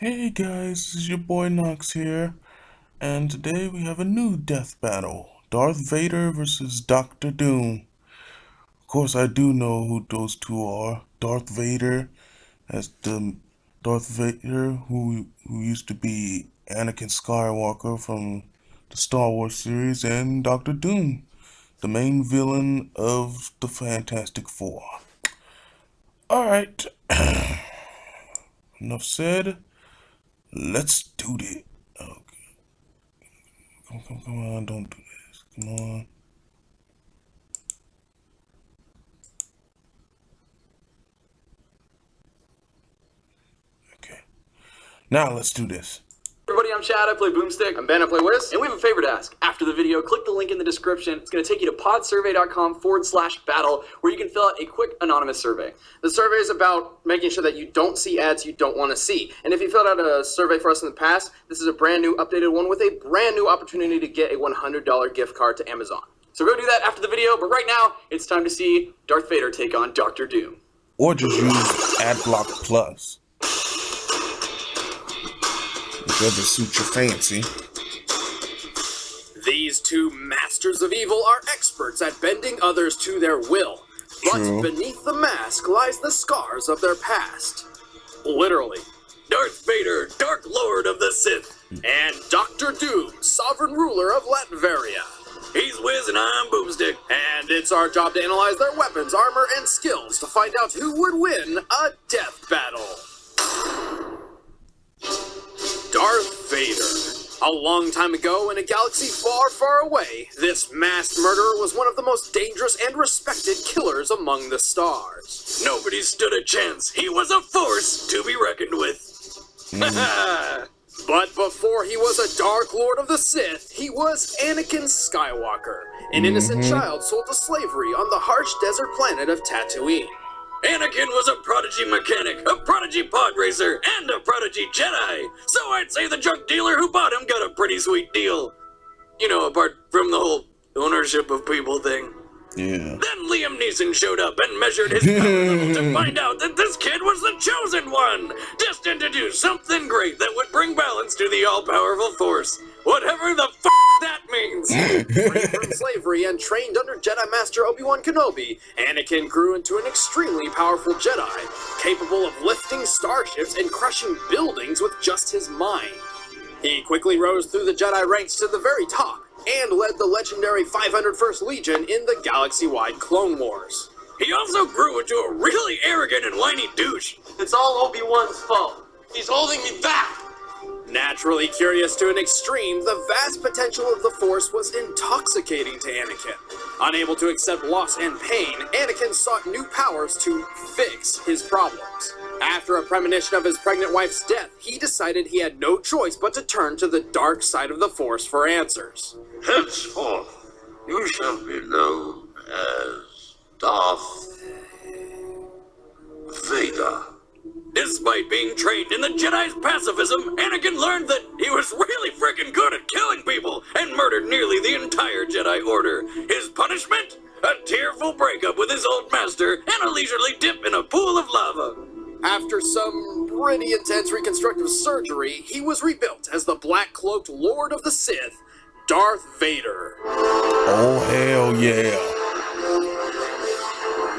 Hey guys, this is your boy Nox here, and today we have a new death battle. Darth Vader versus Doctor Doom. Of course, I do know who those two are. Darth Vader, as the Darth Vader who used to be Anakin Skywalker from the Star Wars series, and Doctor Doom, the main villain of the Fantastic Four. Alright, enough said. Let's do this. Okay. Come on, don't do this. Come on. Okay. Now let's do this. Everybody, I'm Chad, I play Boomstick. I'm Ben, I play Wiz. And we have a favor to ask. After the video, click the link in the description. It's going to take you to podsurvey.com/battle, where you can fill out a quick anonymous survey. The survey is about making sure that you don't see ads you don't want to see. And if you filled out a survey for us in the past, this is a brand new updated one with a brand new opportunity to get a $100 gift card to Amazon. So go do that after the video, but right now, it's time to see Darth Vader take on Dr. Doom. Or just use AdBlock Plus. Whichever suits your fancy. These two masters of evil are experts at bending others to their will. But True. beneath the mask lies the scars of their past. Literally. Darth Vader, Dark Lord of the Sith, and Dr. Doom, Sovereign Ruler of Latveria. He's Wiz and I'm Boomstick, and it's our job to analyze their weapons, armor, and skills to find out who would win a death battle. Darth Vader. A long time ago, in a galaxy far, far away, this masked murderer was one of the most dangerous and respected killers among the stars. Nobody stood a chance. He was a force to be reckoned with. But before he was a Dark Lord of the Sith, he was Anakin Skywalker, an innocent child sold to slavery on the harsh desert planet of Tatooine. Anakin was a prodigy mechanic, a prodigy pod racer, and a prodigy Jedi. So I'd say the drug dealer who bought him got a pretty sweet deal. You know, apart from the whole ownership of people thing. Yeah. Then Liam Neeson showed up and measured his power level to find out that this kid was the chosen one, destined to do something great that would bring balance to the all-powerful Force. Whatever the f*** that means. Freed from slavery and trained under Jedi Master Obi-Wan Kenobi, Anakin grew into an extremely powerful Jedi, capable of lifting starships and crushing buildings with just his mind. He quickly rose through the Jedi ranks to the very top, and led the legendary 501st Legion in the galaxy-wide Clone Wars. He also grew into a really arrogant and whiny douche. It's all Obi-Wan's fault. He's holding me back. Naturally curious to an extreme, the vast potential of the Force was intoxicating to Anakin. Unable to accept loss and pain, Anakin sought new powers to fix his problems. After a premonition of his pregnant wife's death, he decided he had no choice but to turn to the dark side of the Force for answers. Henceforth, you shall be known as Darth Vader. Despite being trained in the Jedi's pacifism, Anakin learned that he was really freaking good at killing people and murdered nearly the entire Jedi Order. His punishment? A tearful breakup with his old master and a leisurely dip in a pool of lava. After some pretty intense reconstructive surgery, he was rebuilt as the black-cloaked Lord of the Sith, Darth Vader. Oh, hell yeah.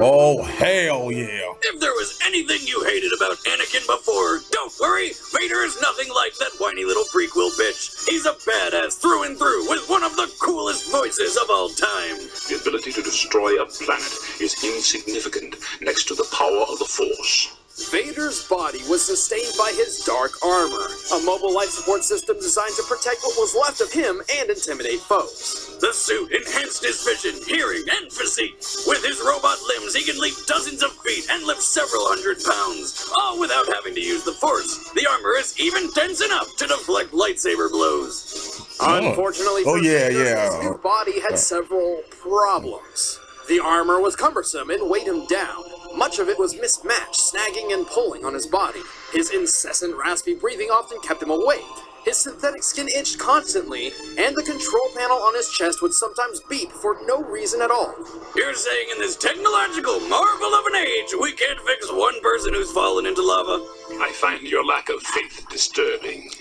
Oh, hell yeah. If there was anything you hated about Anakin before, don't worry, Vader is nothing like that whiny little prequel bitch. He's a badass through and through with one of the coolest voices of all time. The ability to destroy a planet is insignificant next to the power of the Force. Vader's body was sustained by his dark armor, a mobile life support system designed to protect what was left of him and intimidate foes. The suit enhanced his vision, hearing, and physique. With his robot limbs, he can leap dozens of feet and lift several hundred pounds, all without having to use the Force. The armor is even dense enough to deflect lightsaber blows. Unfortunately for Vader, his new body had several problems. The armor was cumbersome and weighed him down. Much of it was mismatched, snagging and pulling on his body. His incessant raspy breathing often kept him awake. His synthetic skin itched constantly, and the control panel on his chest would sometimes beep for no reason at all. You're saying in this technological marvel of an age, we can't fix one person who's fallen into lava? I find your lack of faith disturbing.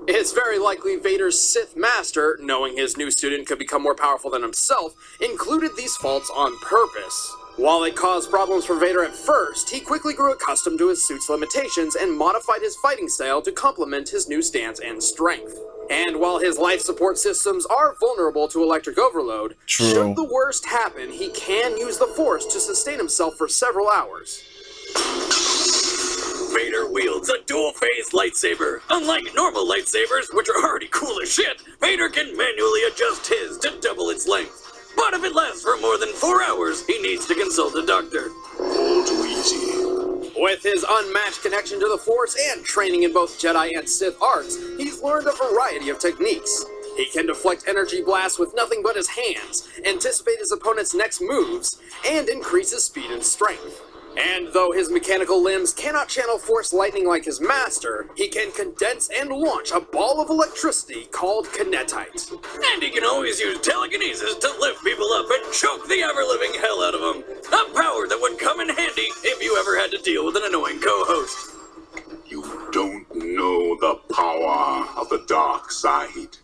It's very likely Vader's Sith Master, knowing his new student could become more powerful than himself, included these faults on purpose. While it caused problems for Vader at first, he quickly grew accustomed to his suit's limitations and modified his fighting style to complement his new stance and strength. And while his life support systems are vulnerable to electric overload, should the worst happen, he can use the Force to sustain himself for several hours. Vader wields a dual-phase lightsaber. Unlike normal lightsabers, which are already cool as shit, Vader can manually adjust his to double its length. But if it lasts for more than 4 hours, he needs to consult a doctor. All too easy. With his unmatched connection to the Force and training in both Jedi and Sith arts, he's learned a variety of techniques. He can deflect energy blasts with nothing but his hands, anticipate his opponent's next moves, and increase his speed and strength. And though his mechanical limbs cannot channel Force lightning like his master, he can condense and launch a ball of electricity called kinetite. And he can always use telekinesis to lift people up and choke the ever-living hell out of them. A power that would come in handy if you ever had to deal with an annoying co-host. You don't know the power of the dark side.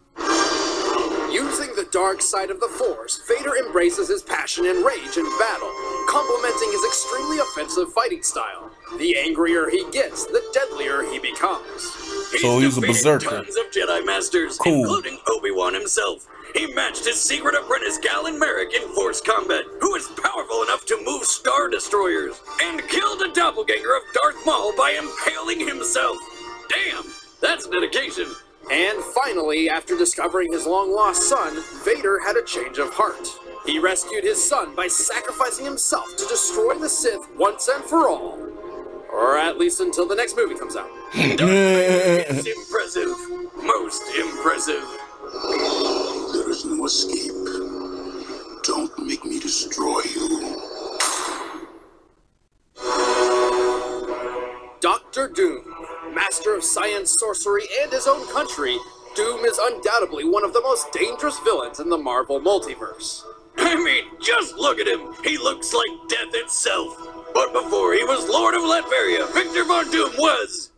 Using the dark side of the Force, Vader embraces his passion and rage in battle, complementing his extremely offensive fighting style. The angrier he gets, the deadlier he becomes. So he's a berserker. Tons of Jedi Masters, Cool. including Obi-Wan himself. He matched his secret apprentice Galen Merrick in Force combat, who is powerful enough to move Star Destroyers, and killed a doppelganger of Darth Maul by impaling himself. Damn, that's dedication. And finally, after discovering his long-lost son, Vader had a change of heart. He rescued his son by sacrificing himself to destroy the Sith once and for all. Or at least until the next movie comes out. It's impressive. Most impressive. There is no escape. Don't make me destroy you. Dr. Doom, master of science, sorcery, and his own country, Doom is undoubtedly one of the most dangerous villains in the Marvel multiverse. I mean, just look at him. He looks like death itself. But before he was Lord of Latveria, Victor Von Doom was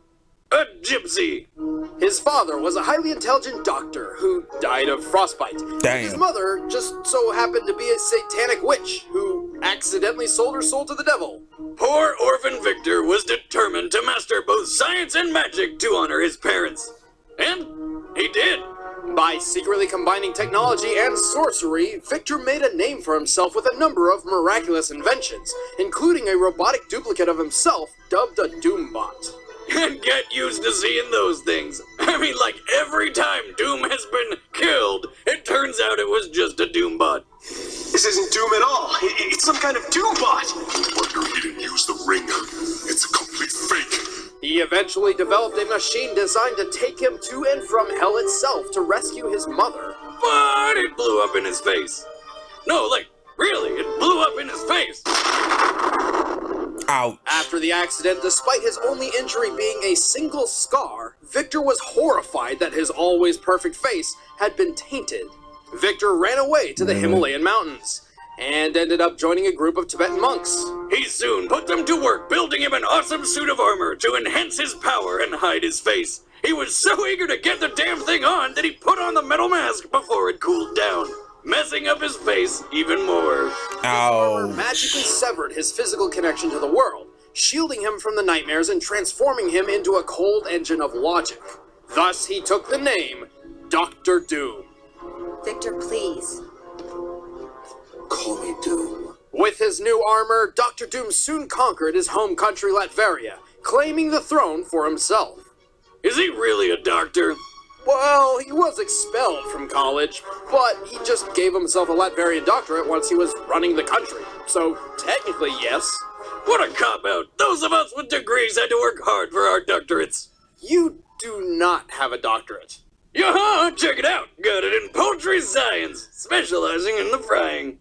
a gypsy. His father was a highly intelligent doctor who died of frostbite. Damn. His mother just so happened to be a satanic witch who accidentally sold her soul to the devil. Poor orphan Victor was determined to master both science and magic to honor his parents. And he did. By secretly combining technology and sorcery, Victor made a name for himself with a number of miraculous inventions, including a robotic duplicate of himself dubbed a Doombot. And get used to seeing those things. I mean, like every time Doom has been killed, it turns out it was just a Doombot. This isn't Doom at all. It's some kind of Doombot. Wonder he didn't use the ring. It's a complete fake. He eventually developed a machine designed to take him to and from hell itself to rescue his mother. But it blew up in his face. No, like, really, it blew up in his face. Ouch. After the accident, despite his only injury being a single scar, Victor was horrified that his always perfect face had been tainted. Victor ran away to the Himalayan mountains and ended up joining a group of Tibetan monks. He soon put them to work building him an awesome suit of armor to enhance his power and hide his face. He was so eager to get the damn thing on that he put on the metal mask before it cooled down, messing up his face even more. Ouch. Magically severed his physical connection to the world, shielding him from the nightmares and transforming him into a cold engine of logic. Thus, he took the name Dr. Doom. Victor, please. Call me Doom. With his new armor, Dr. Doom soon conquered his home country Latveria, claiming the throne for himself. Is he really a doctor? Well, he was expelled from college, but he just gave himself a Latverian doctorate once he was running the country. So, technically, yes. What a cop-out. Those of us with degrees had to work hard for our doctorates. You do not have a doctorate. Yaha, check it out. Got it in poultry science, specializing in the frying.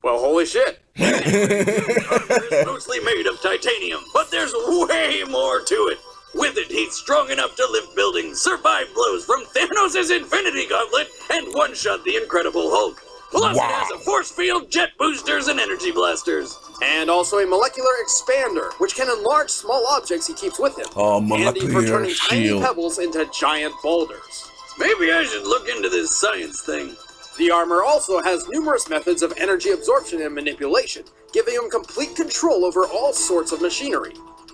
Well, holy shit. It's mostly made of titanium, but there's way more to it. With it, he's strong enough to lift buildings, survive blows from Thanos' Infinity Gauntlet, and one-shot the Incredible Hulk. Plus, Wow. it has a force field, jet boosters, and energy blasters. And also a molecular expander, which can enlarge small objects he keeps with him. Handy for Molecular turning tiny shield. pebbles into giant boulders. Maybe I should look into this science thing. The armor also has numerous methods of energy absorption and manipulation, giving him complete control over all sorts of machinery.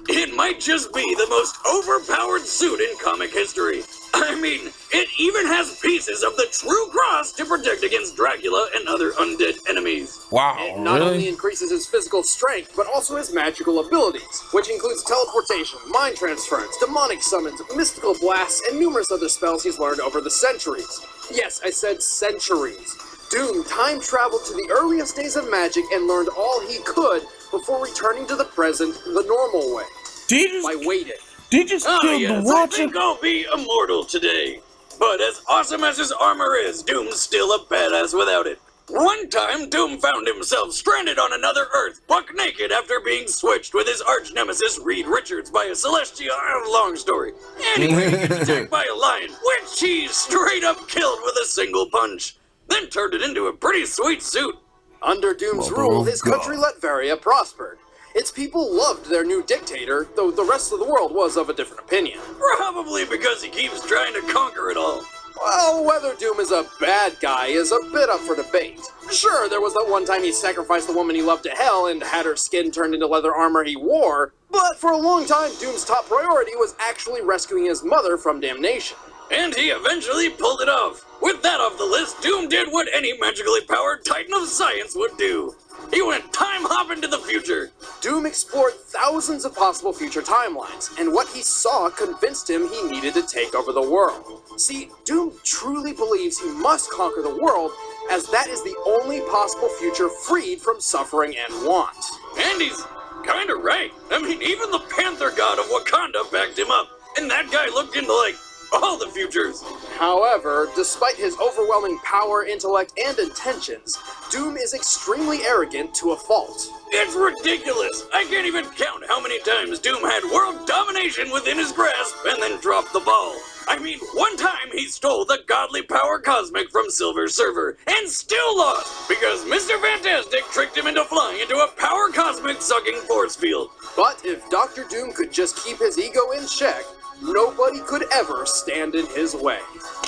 It might just be the most overpowered suit in comic history. I mean, it even has pieces of the true cross to protect against Dracula and other undead enemies. Wow, It not really? only increases his physical strength, but also his magical abilities, which includes teleportation, mind transference, demonic summons, mystical blasts, and numerous other spells he's learned over the centuries. Yes, I said centuries. Doom time traveled to the earliest days of magic and learned all he could before returning to the present the normal way, Did you by just, waiting. did you just Ah, kill yes, the I Watcher? think I'll be immortal today. But as awesome as his armor is, Doom's still a badass without it. One time, Doom found himself stranded on another Earth, buck naked after being switched with his arch nemesis Reed Richards by a celestial. Long story. Anyway, he gets attacked by a lion, which he straight up killed with a single punch. Then turned it into a pretty sweet suit. Under Doom's Mother rule, of his God. country Latveria prospered. Its people loved their new dictator, though the rest of the world was of a different opinion. Probably because he keeps trying to conquer it all. Well, whether Doom is a bad guy is a bit up for debate. Sure, there was that one time he sacrificed the woman he loved to hell and had her skin turned into leather armor he wore, but for a long time, Doom's top priority was actually rescuing his mother from damnation. And he eventually pulled it off. With that off the list, Doom did what any magically powered titan of science would do. He went time hopping to the future. Doom explored thousands of possible future timelines, and what he saw convinced him he needed to take over the world. See, Doom truly believes he must conquer the world, as that is the only possible future freed from suffering and want. And he's kinda right. I mean, even the Panther god of Wakanda backed him up. And that guy looked into, like, all the futures. However, despite his overwhelming power, intellect, and intentions, Doom is extremely arrogant to a fault. It's ridiculous. I can't even count how many times Doom had world domination within his grasp and then dropped the ball. I mean, one time he stole the godly power cosmic from Silver Surfer and still lost because Mr. Fantastic tricked him into flying into a power cosmic sucking force field. But if Dr. Doom could just keep his ego in check, nobody could ever stand in his way.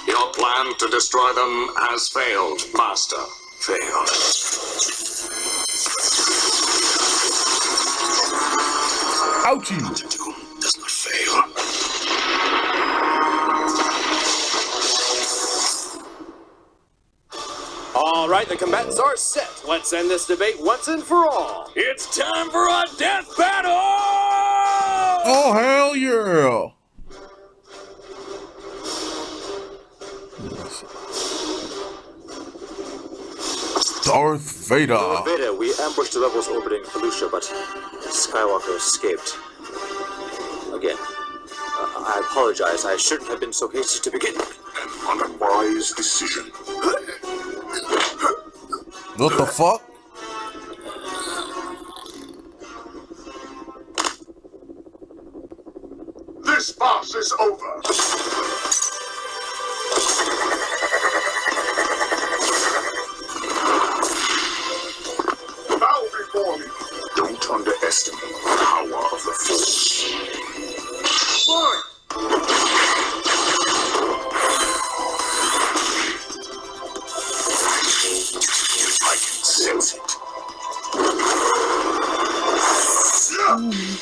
Your plan to destroy them has failed, Master. Failed. Ouchie! Doom does not fail. All right, the combatants are set. Let's end this debate once and for all. It's time for a death battle! Oh, hell yeah! Darth Vader. Lord Vader, we ambushed the rebels orbiting Felucia, but Skywalker escaped. Again. I apologize. I shouldn't have been so hasty to begin. An unwise decision. What the fuck? This farce is over. Bow before me. Don't underestimate the power of the Force. Boy! I can sense it.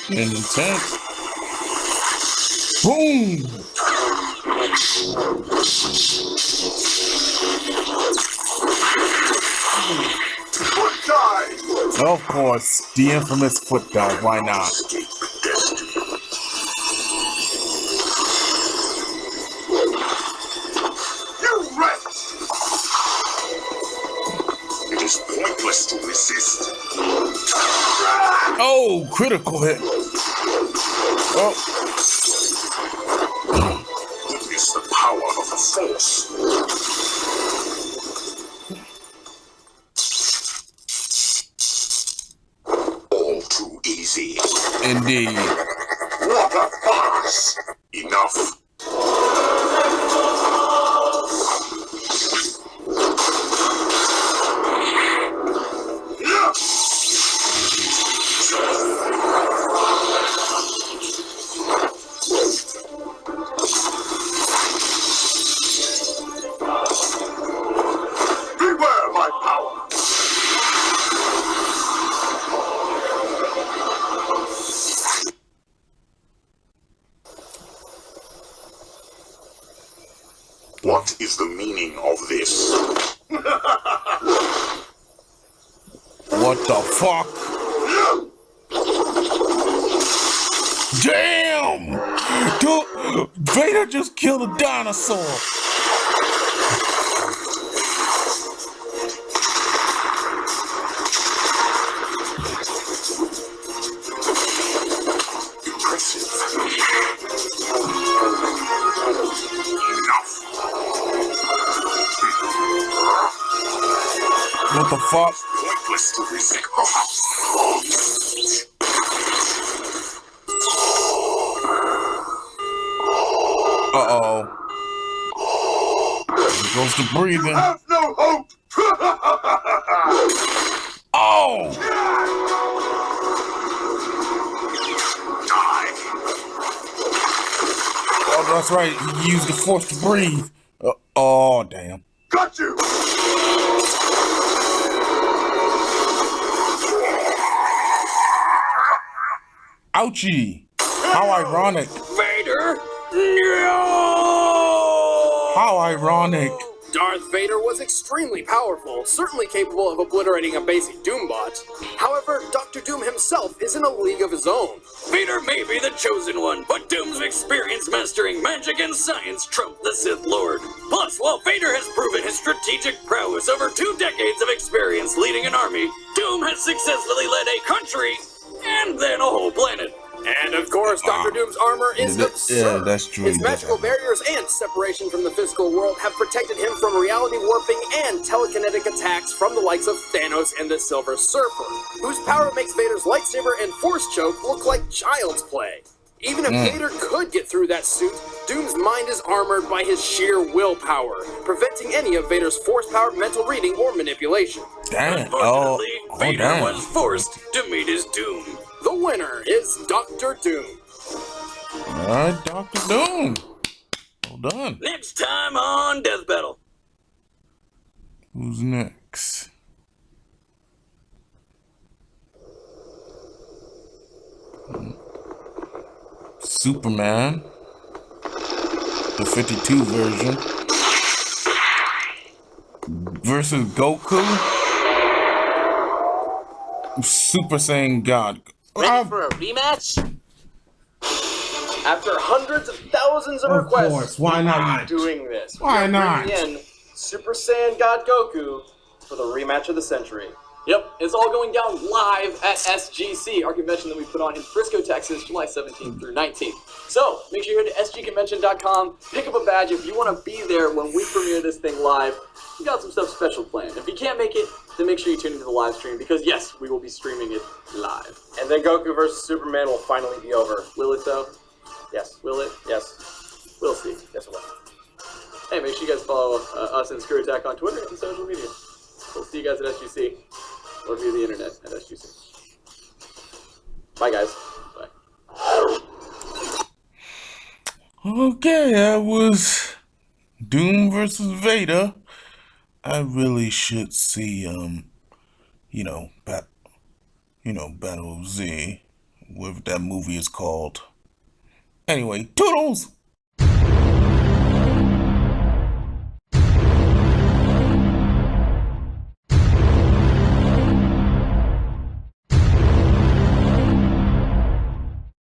And intense. Boom! Good die! Of course, the infamous foot dive. Why not? Escape destiny. You rat! It is pointless to resist. Oh, critical hit. Oh, Witness the power of the Force. All too easy. indeed. What a farce! Enough. of this. What the fuck? Damn! Dude, Vader just killed a dinosaur. What the fuck? Pointless to risk. Uh-oh. There goes the breathing. Have no hope! Oh! Die! Oh, that's right. He used the force to breathe. Oh, damn. Got you! Ouchie! How ironic. Vader? No! How ironic. Darth Vader was extremely powerful, certainly capable of obliterating a basic Doombot. However, Dr. Doom himself is in a league of his own. Vader may be the chosen one, but Doom's experience mastering magic and science trumped the Sith Lord. Plus, while Vader has proven his strategic prowess over 2 decades of experience leading an army, Doom has successfully led a country and then a whole planet. And of course, Dr. Doom's armor is absurd. Yeah, that's true. His magical barriers and separation from the physical world have protected him from reality warping and telekinetic attacks from the likes of Thanos and the Silver Surfer, whose power makes Vader's lightsaber and force choke look like child's play. Even if Vader could get through that suit, Doom's mind is armored by his sheer willpower, preventing any of Vader's force-powered mental reading or manipulation. Damn. Unfortunately, Vader damn. was forced to meet his doom. The winner is Dr. Doom. Alright, Dr. Doom. Well done. Next time on Death Battle. Who's next? Superman. The 52 version. Versus Goku. Super Saiyan God. Ready for a rematch? After hundreds of thousands of requests, course, why not? we're doing this. Why We're not? bringing in Super Saiyan God Goku for the rematch of the century. Yep, it's all going down live at SGC, our convention that we put on in Frisco, Texas, July 17th through 19th. So, make sure you go to sgconvention.com, pick up a badge if you want to be there when we premiere this thing live. We got some stuff special planned. If you can't make it, then make sure you tune into the live stream, because yes, we will be streaming it live. And then Goku versus Superman will finally be over. Will it though? Yes. Will it? Yes. We'll see. Yes, it will. Hey, make sure you guys follow us and Screw Attack on Twitter and social media. We'll see you guys at SGC, or via the internet at SGC. Bye, guys. Bye. Okay, that was Doom versus Vader. I really should see, Battle of Z, whatever that movie is called. Anyway, toodles!